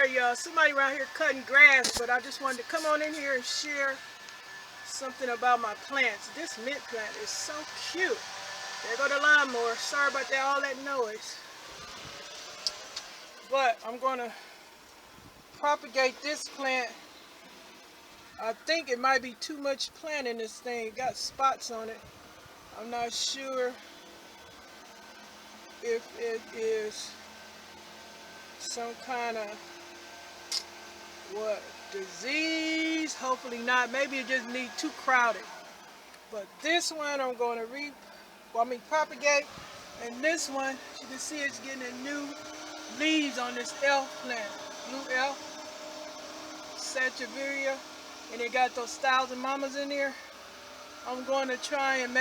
sorry y'all, somebody around here cutting grass, but I just wanted to come on in here and share something about my plants. This mint plant is so cute. There go the lawnmower. Sorry about that, all that noise. But I'm going to propagate this plant. I think it might be too much plant in this thing. It got spots on it. I'm not sure if it is some kind of disease. Hopefully not. Maybe it just needs too crowded. But this one I'm going to propagate, and this one, you can see it's getting a new leaves on this elf plant, blue elf, Sagittaria, and it got those thousand mamas in there. I'm going to try and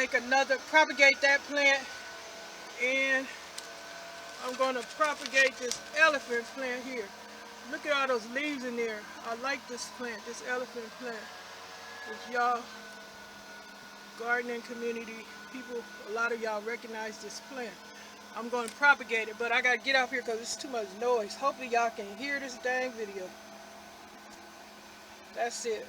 propagate that plant, and I'm going to propagate this elephant plant here. Look at all those leaves in there. I like this plant, this elephant plant. If y'all gardening community people, a lot of y'all recognize this plant. I'm going to propagate it, but I got to get out here because it's too much noise. Hopefully y'all can hear this dang video. That's it.